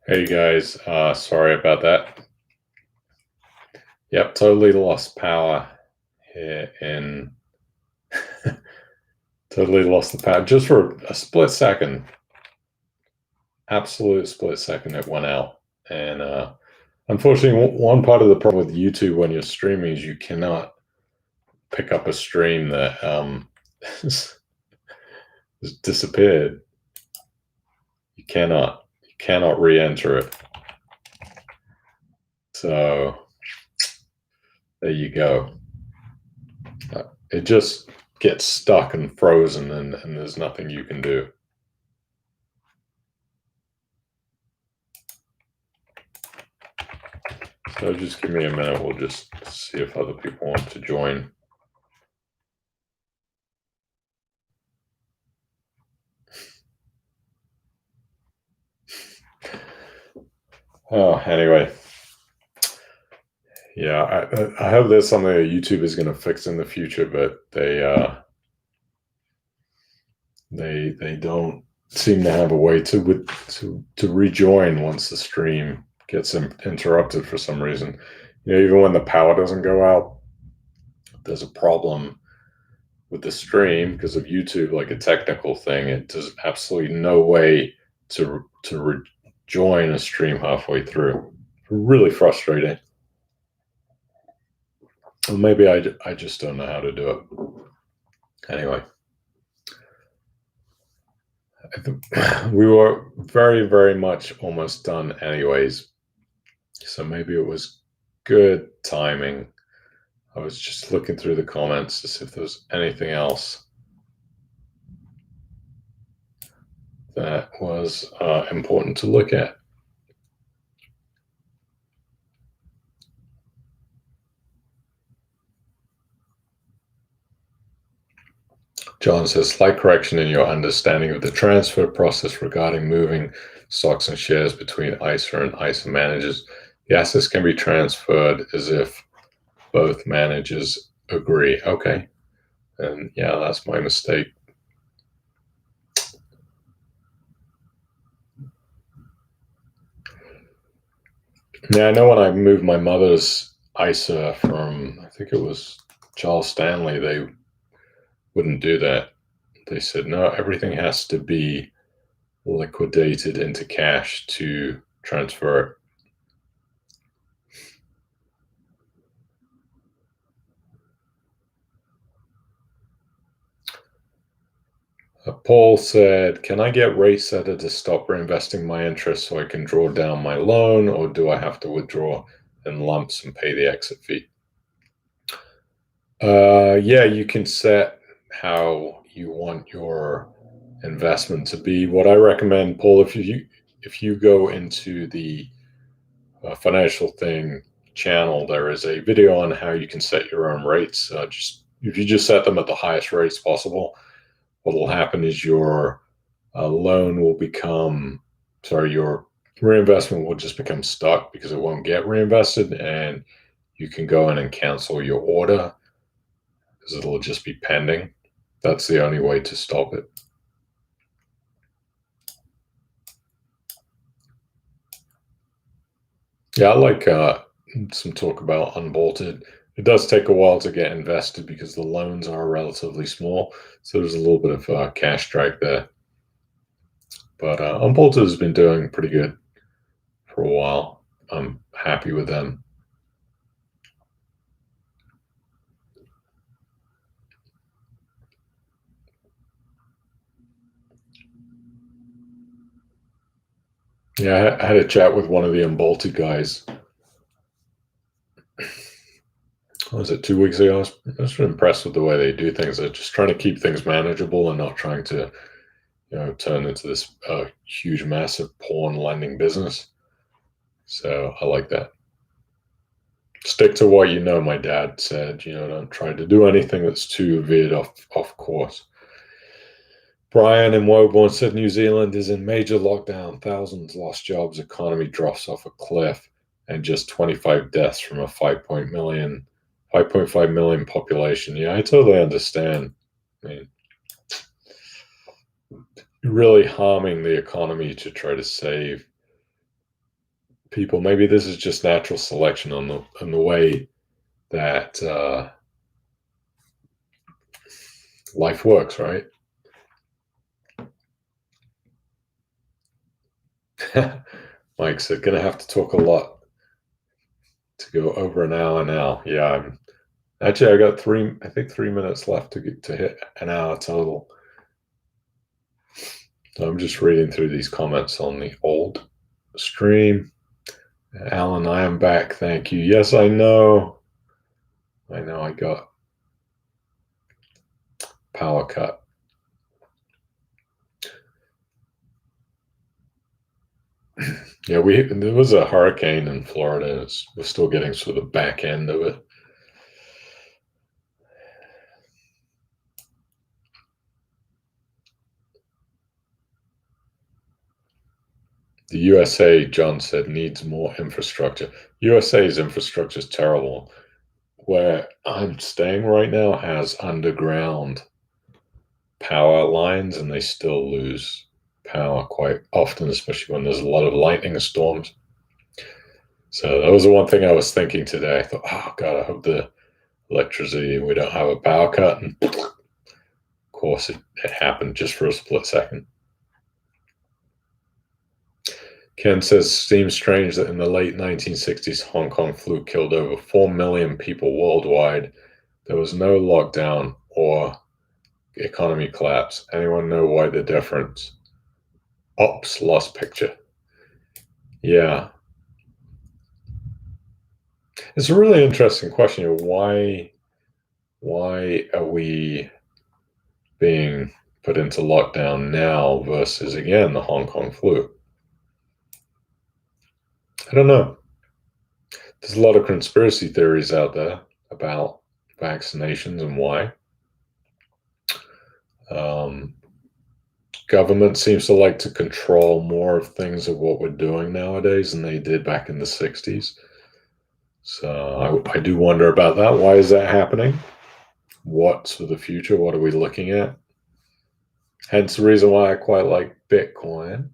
Hey guys, sorry about that. Yep, totally lost power here in totally lost the power just for a split second. Absolute split second it went out. And unfortunately, one part of the problem with YouTube when you're streaming is you cannot pick up a stream that has disappeared. You cannot re-enter it. So there you go. It just gets stuck and frozen, and there's nothing you can do. So just give me a minute. We'll just see if other people want to join. Oh, anyway. Yeah, I hope there's something that YouTube is going to fix in the future, but they don't seem to have a way to rejoin once the stream gets interrupted for some reason. You know, even when the power doesn't go out, there's a problem with the stream because of YouTube, like a technical thing. It does absolutely no way to rejoin a stream halfway through. Really frustrating. Well, maybe I just don't know how to do it. Anyway, we were very, very much almost done anyways. So maybe it was good timing. I was just looking through the comments to see if there was anything else that was important to look at. John says, slight correction in your understanding of the transfer process regarding moving stocks and shares between ISA and ISA managers. The assets can be transferred as if both managers agree. Okay. And yeah, that's my mistake. Yeah, I know when I moved my mother's ISA from, I think it was Charles Stanley, they wouldn't do that. They said, no, everything has to be liquidated into cash to transfer it. Paul said, can I get Ratesetter to stop reinvesting my interest so I can draw down my loan, or do I have to withdraw in lumps and pay the exit fee? Yeah, you can set how you want your investment to be. What I recommend, Paul, if you go into the financial thing channel, there is a video on how you can set your own rates. Just if you just set them at the highest rates possible, what will happen is your loan will become, sorry, your reinvestment will just become stuck because it won't get reinvested, and you can go in and cancel your order because it'll just be pending. That's the only way to stop it. Yeah, I like some talk about unbolted. It does take a while to get invested because the loans are relatively small, so there's a little bit of cash drag there. But unbolted has been doing pretty good for a while. I'm happy with them. Yeah, I had a chat with one of the unbolted guys. Was it 2 weeks ago? I was impressed with the way they do things. They're just trying to keep things manageable and not trying to, turn into this huge, massive porn lending business. So I like that. Stick to what you know, my dad said. Don't try to do anything that's too veered off course. Brian in Woburn said New Zealand is in major lockdown. Thousands lost jobs. Economy drops off a cliff, and just 25 deaths from a 5.5 million population. Yeah, I totally understand. I mean, really harming the economy to try to save people. Maybe this is just natural selection on the way that life works, right? Mike said, gonna have to talk a lot to go over an hour now. Yeah, actually I got 3 minutes left to hit an hour total. So I'm just reading through these comments on the old stream. Alan, I am back. Thank you. Yes, I know. I got power cut. Yeah, there was a hurricane in Florida. We're still getting sort of the back end of it. The USA, John said, needs more infrastructure. USA's infrastructure is terrible. Where I'm staying right now has underground power lines, and they still lose power quite often, especially when there's a lot of lightning storms. So that was the one thing I was thinking today. I thought, oh God, I hope the electricity, we don't have a power cut. And of course, it happened just for a split second. Ken says, seems strange that in the late 1960s, Hong Kong flu killed over 4 million people worldwide. There was no lockdown or economy collapse. Anyone know why the difference? Ops, lost picture. Yeah. It's a really interesting question. Why are we being put into lockdown now versus, again, the Hong Kong flu? I don't know. There's a lot of conspiracy theories out there about vaccinations and why. Government seems to like to control more of things of what we're doing nowadays than they did back in the 60s. So I do wonder about that. Why is that happening? What's for the future? What are we looking at? Hence the reason why I quite like Bitcoin.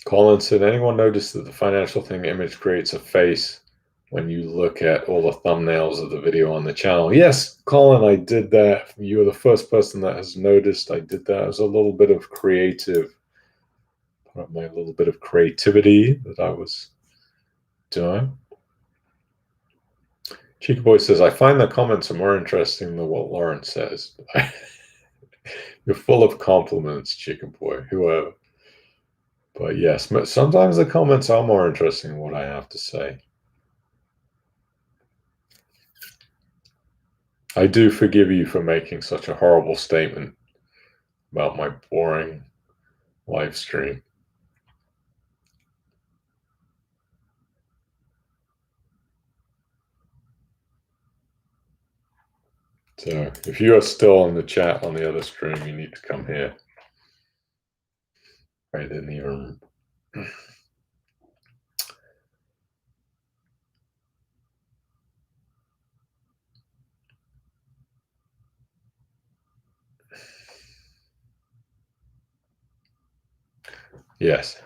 Colin said, anyone notice that the financial thing image creates a face when you look at all the thumbnails of the video on the channel? Yes, Colin, I did that. You are the first person that has noticed I did that. It was a little bit of my little bit of creativity that I was doing. Chica Boy says, I find the comments are more interesting than what Lauren says. You're full of compliments, Chica Boy, whoever. But yes, sometimes the comments are more interesting than what I have to say. I do forgive you for making such a horrible statement about my boring live stream. So if you are still in the chat on the other stream, you need to come here. I didn't even... Yes.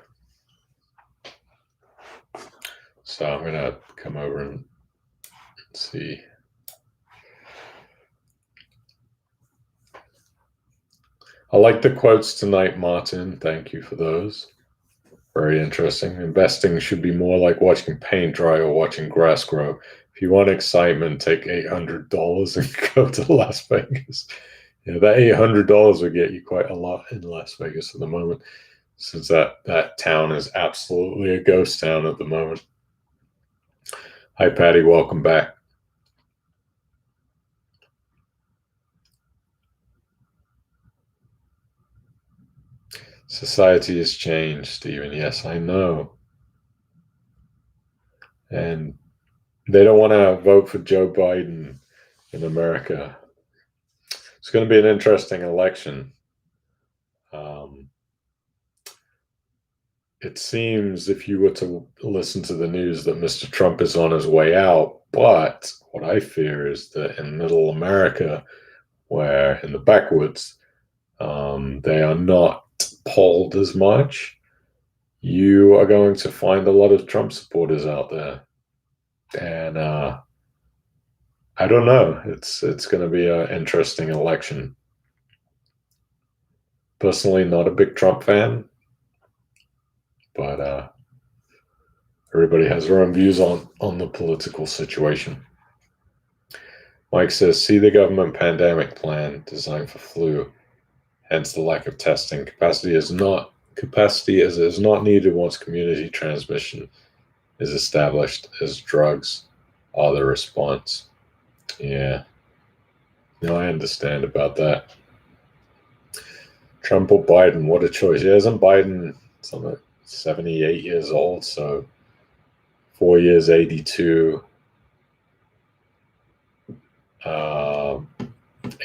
So I'm going to come over and see. I like the quotes tonight, Martin. Thank you for those. Very interesting. Investing should be more like watching paint dry or watching grass grow. If you want excitement, take $800 and go to Las Vegas. Yeah, that $800 will get you quite a lot in Las Vegas at the moment, since that town is absolutely a ghost town at the moment. Hi, Patty. Welcome back. Society has changed, Stephen. Yes, I know. And they don't want to vote for Joe Biden in America. It's going to be an interesting election. It seems, if you were to listen to the news, that Mr. Trump is on his way out. But what I fear is that in middle America, where in the backwoods, they are not polled as much. you are going to find a lot of Trump supporters out there. And I don't know. It's going to be an interesting election. Personally, not a big Trump fan, but everybody has their own views on the political situation. Mike says, see the government pandemic plan designed for flu, hence the lack of testing. Capacity as it is not needed once community transmission is established, as drugs are the response. Yeah. No, I understand about that. Trump or Biden, what a choice. Yeah, isn't Biden something 78 years old? So 4 years, 82.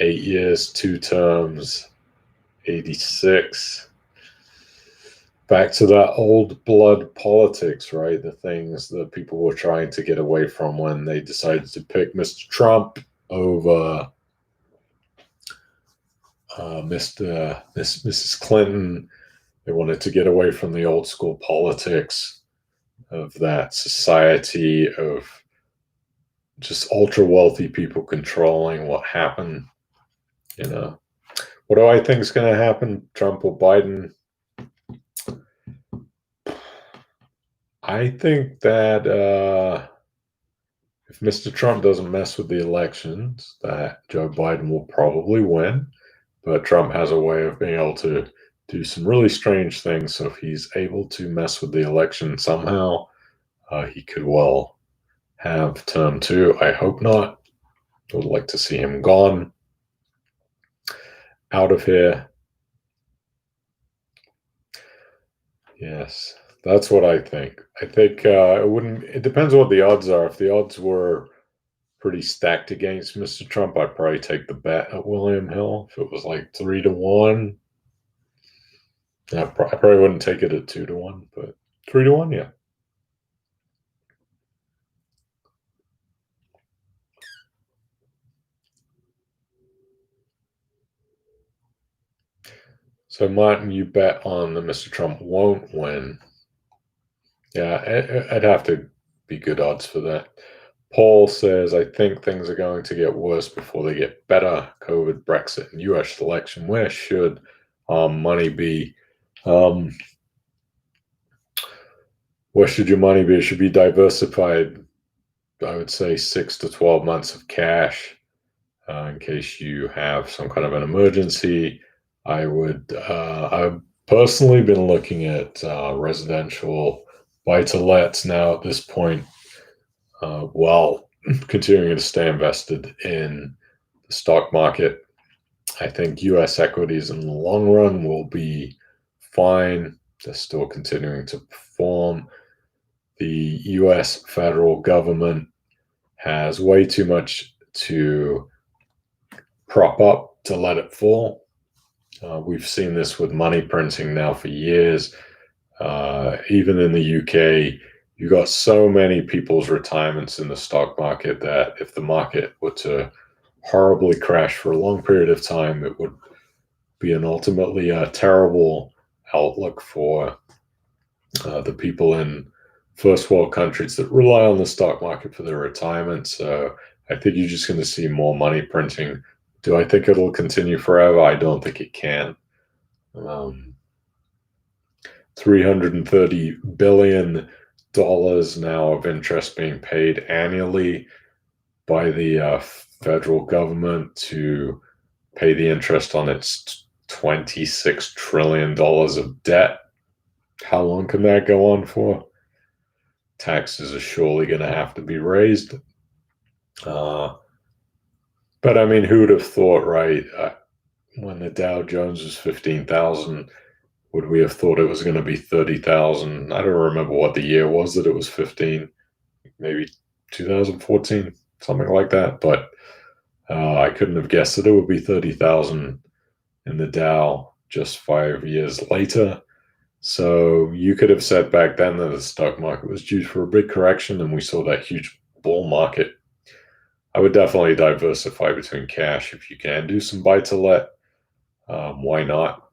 8 years, 2 terms, 86. Back to that old blood politics, right? The things that people were trying to get away from when they decided to pick Mr. Trump over Mrs. Clinton. They wanted to get away from the old school politics of that society of just ultra wealthy people controlling what happened. What do I think is going to happen, Trump or Biden? I think that if Mr. Trump doesn't mess with the elections, that Joe Biden will probably win. But Trump has a way of being able to do some really strange things. So if he's able to mess with the election somehow, he could well have term 2. I hope not. I would like to see him gone, out of here. Yes, that's what I think. I think it depends what the odds are. If the odds were pretty stacked against Mr. Trump, I'd probably take the bet at William Hill. If it was like 3-1, I probably wouldn't take it at 2-1, but 3-1, yeah. So Martin, you bet on that Mr. Trump won't win. Yeah, I'd have to be good odds for that. Paul says, I think things are going to get worse before they get better. COVID, Brexit, and US election. Where should money be? Where should your money be? It should be diversified. I would say 6 to 12 months of cash in case you have some kind of an emergency. I've personally been looking at residential buy-to-lets now at this point, while continuing to stay invested in the stock market. I think U.S. equities in the long run will be fine. They're still continuing to perform. The U.S. federal government has way too much to prop up to let it fall. We've seen this with money printing now for years. Even in the UK, you got so many people's retirements in the stock market that if the market were to horribly crash for a long period of time, it would be an ultimately terrible outlook for the people in first world countries that rely on the stock market for their retirement. So I think you're just going to see more money printing. Do I think it'll continue forever? I don't think it can. $330 billion now of interest being paid annually by the federal government to pay the interest on its $26 trillion of debt. How long can that go on for? Taxes are surely going to have to be raised. But I mean, who would have thought, right? When the Dow Jones was 15,000, would we have thought it was going to be 30,000? I don't remember what the year was that it was 15, maybe 2014, something like that. But I couldn't have guessed that it would be 30,000 in the Dow just 5 years later. So you could have said back then that the stock market was due for a big correction, and we saw that huge bull market. I would definitely diversify between cash. If you can do some buy to let, why not?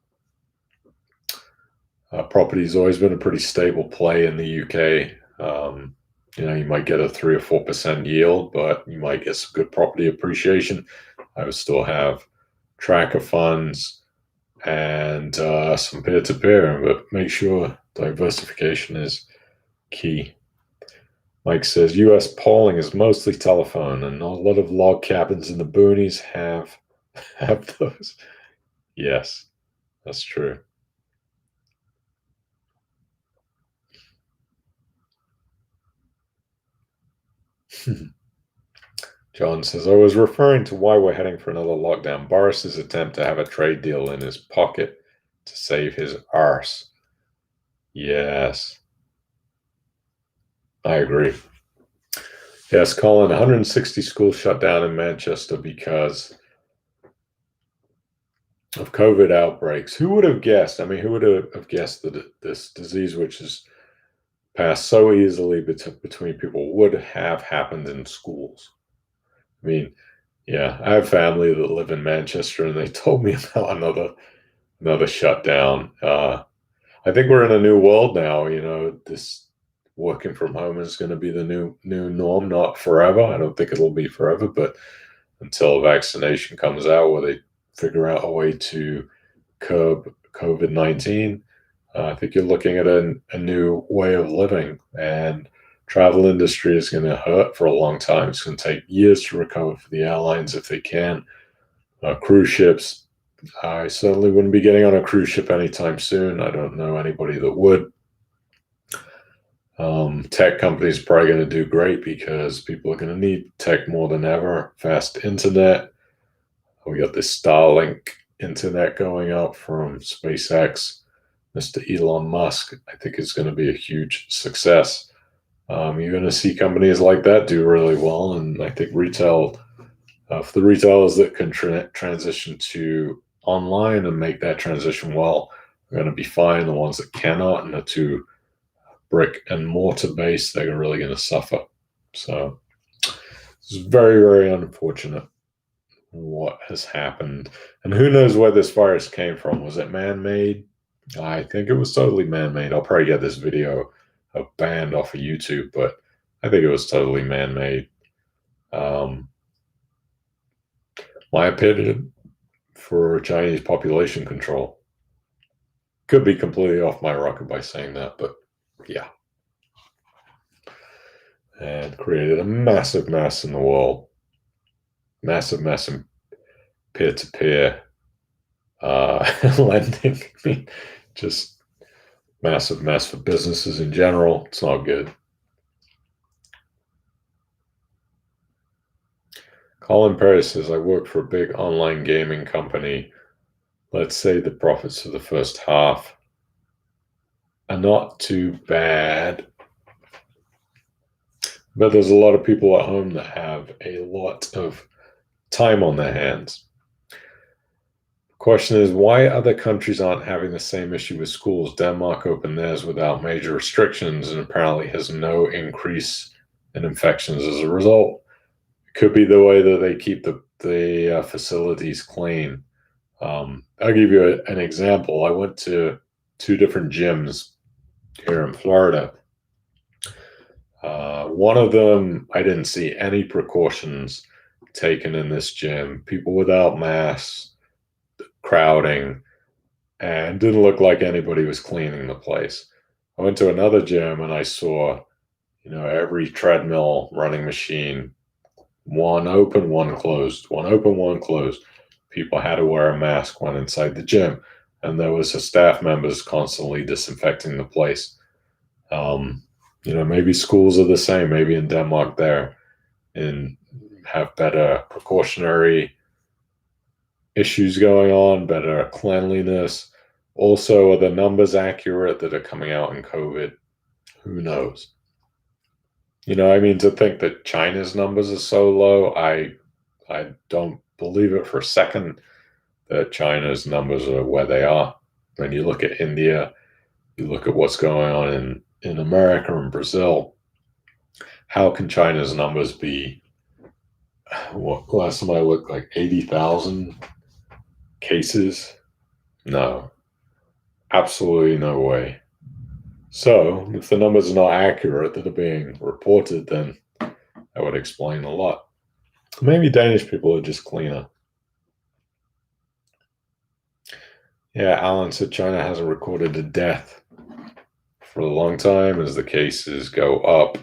Property's always been a pretty stable play in the UK. You might get a 3 or 4% yield, but you might get some good property appreciation. I would still have tracker funds and some peer-to-peer, but make sure diversification is key. Mike says US polling is mostly telephone, and a lot of log cabins in the boonies have those. Yes, that's true. John says, I was referring to why we're heading for another lockdown. Boris's attempt to have a trade deal in his pocket to save his arse. Yes, I agree. Yes, Colin, 160 schools shut down in Manchester because of COVID outbreaks. Who would have guessed? I mean, who would have guessed that this disease, which is passed so easily between people, would have happened in schools? I mean, yeah, I have family that live in Manchester, and they told me about another shutdown. I think we're in a new world now. This working from home is going to be the new norm, not forever. I don't think it'll be forever, but until vaccination comes out, where they figure out a way to curb COVID-19, I think you're looking at a new way of living, and travel industry is going to hurt for a long time. It's going to take years to recover for the airlines if they can. Cruise ships, I certainly wouldn't be getting on a cruise ship anytime soon. I don't know anybody that would. Tech companies are probably going to do great because people are going to need tech more than ever. Fast internet. We got this Starlink internet going up from SpaceX. Mr. Elon Musk, I think, is going to be a huge success. You're going to see companies like that do really well, and I think retail, for the retailers that can transition to online and make that transition well, are going to be fine. The ones that cannot and are too brick and mortar based, they're really going to suffer. So it's very, very unfortunate what has happened. And who knows where this virus came from? Was it man-made? I think it was totally man-made. I'll probably get this video banned off of YouTube, but I think it was totally man-made. My opinion for Chinese population control. Could be completely off my rocker by saying that, but yeah. And created a massive mess in the world. Massive mess in peer-to-peer lending. I mean, just massive mess for businesses in general. It's not good. Colin Perry says, I work for a big online gaming company. Let's say the profits for the first half are not too bad, but there's a lot of people at home that have a lot of time on their hands. The question is, why other countries aren't having the same issue with schools? Denmark opened theirs without major restrictions and apparently has no increase in infections as a result. It could be the way that they keep the facilities clean. I'll give you an example. I went to 2 different gyms here in Florida. One of them, I didn't see any precautions taken in this gym. People without masks, crowding, and didn't look like anybody was cleaning the place. I went to another gym and I saw, every treadmill, running machine, one open, one closed, one open, one closed. People had to wear a mask when inside the gym, and there was a staff members constantly disinfecting the place. Maybe schools are the same. Maybe in Denmark there, and have better precautionary issues going on, better cleanliness. Also, are the numbers accurate that are coming out in COVID? Who knows? To think that China's numbers are so low, I don't believe it for a second that China's numbers are where they are. When you look at India, you look at what's going on in America and Brazil, how can China's numbers be, last time I looked, like 80,000 cases? No. Absolutely no way. So if the numbers are not accurate that are being reported, then that would explain a lot. Maybe Danish people are just cleaner. Yeah, Alan said China hasn't recorded a death for a long time as the cases go up.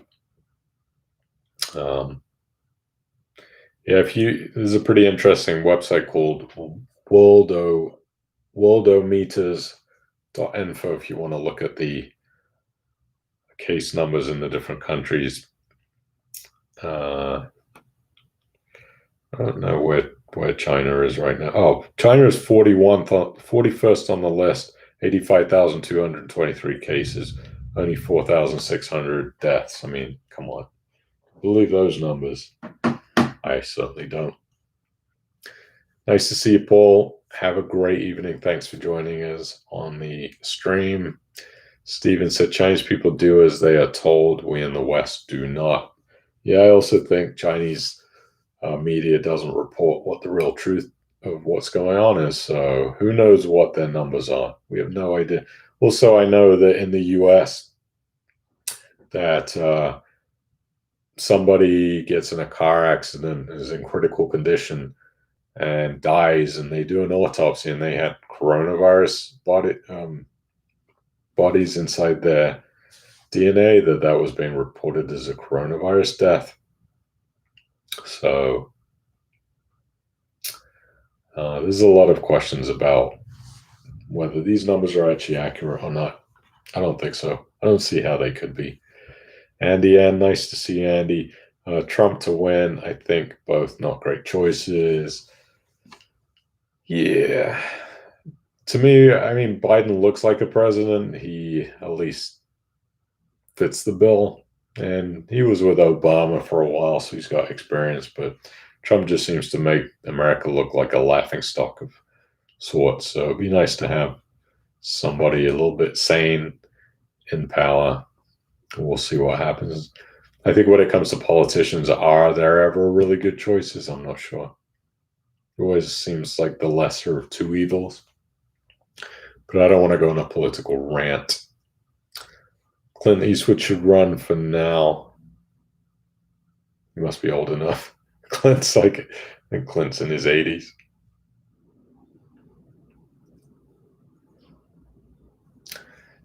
Yeah, there's a pretty interesting website called worldometers.info if you want to look at the case numbers in the different countries. I don't know where China is right now. Oh, China is 41st on the list, 85,223 cases, only 4,600 deaths. I mean, come on. Believe those numbers. I certainly don't. Nice to see you, Paul. Have a great evening. Thanks for joining us on the stream. Steven said Chinese people do as they are told. We in the West do not. Yeah, I also think Chinese media doesn't report what the real truth of what's going on is. So who knows what their numbers are? We have no idea. Also, I know that in the US that somebody gets in a car accident, is in critical condition, and dies, and they do an autopsy, and they had coronavirus bodies inside their DNA, that was being reported as a coronavirus death. So there's a lot of questions about whether these numbers are actually accurate or not. I don't think so. I don't see how they could be. Andy N, nice to see Andy. Trump to win, I think both not great choices. Yeah. To me, I mean, Biden looks like a president. He at least fits the bill. And he was with Obama for a while, so he's got experience. But Trump just seems to make America look like a laughingstock of sorts. So it'd be nice to have somebody a little bit sane in power. We'll see what happens. I think when it comes to politicians, are there ever really good choices? I'm not sure. It always seems like the lesser of two evils. But I don't want to go on a political rant. Clint Eastwood should run for now. He must be old enough. Clint's like, I think Clint's in his 80s.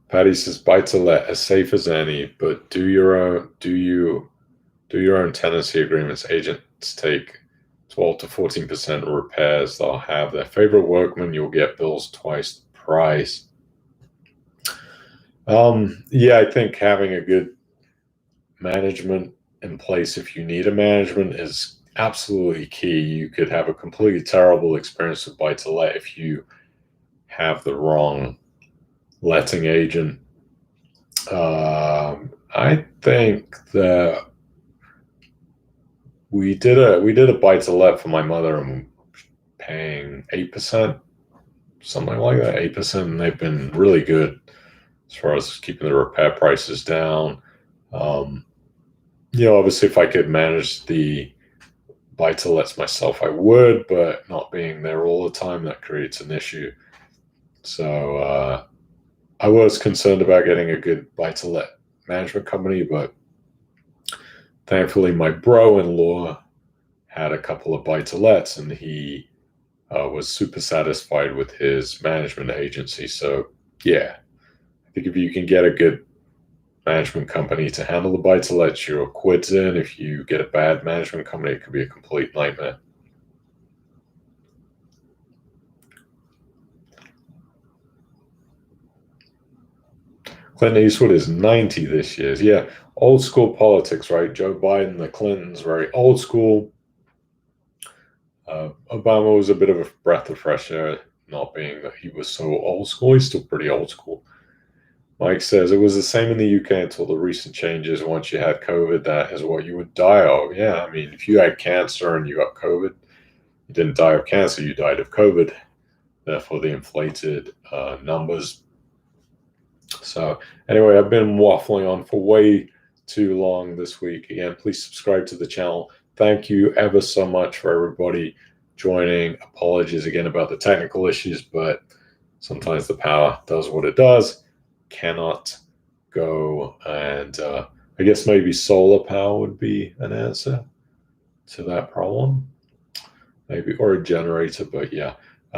Patty says, buy to let as safe as any, but do your own tenancy agreements. Agents take 12 to 14% repairs. They'll have their favorite workman. You'll get bills twice the price. Yeah, I think having a good management in place, if you need a management, is absolutely key. You could have a completely terrible experience with buy to let if you have the wrong letting agent. I think that we did a buy to let for my mother, and paying 8%, something like that, 8%, and they've been really good as far as keeping the repair prices down. Obviously, if I could manage the buy to lets myself, I would, but not being there all the time, that creates an issue. So I was concerned about getting a good buy to let management company, but thankfully my bro-in-law had a couple of buy to lets, and he was super satisfied with his management agency. So yeah, I think if you can get a good management company to handle the buy to let, you're quids in. If you get a bad management company, it could be a complete nightmare. Clint Eastwood is 90 this year. Yeah, old school politics, right? Joe Biden, the Clintons, very old school. Obama was a bit of a breath of fresh air, not being that he was so old school. He's still pretty old school. Mike says, it was the same in the UK until the recent changes. Once you had COVID, that is what you would die of. Yeah, I mean, if you had cancer and you got COVID, you didn't die of cancer, you died of COVID. Therefore, the inflated numbers. So anyway, I've been waffling on for way too long this week. Again, please subscribe to the channel. Thank you ever so much for everybody joining. Apologies again about the technical issues, but sometimes the power does what it does, cannot go, and I guess maybe solar power would be an answer to that problem, maybe, or a generator. But yeah,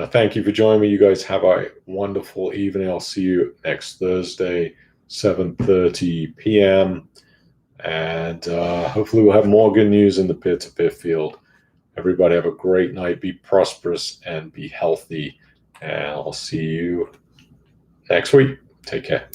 thank you for joining me. You guys have a wonderful evening. I'll see you next Thursday, 7:30 p.m. And hopefully we'll have more good news in the peer-to-peer field. Everybody have a great night. Be prosperous and be healthy. And I'll see you next week. Take care.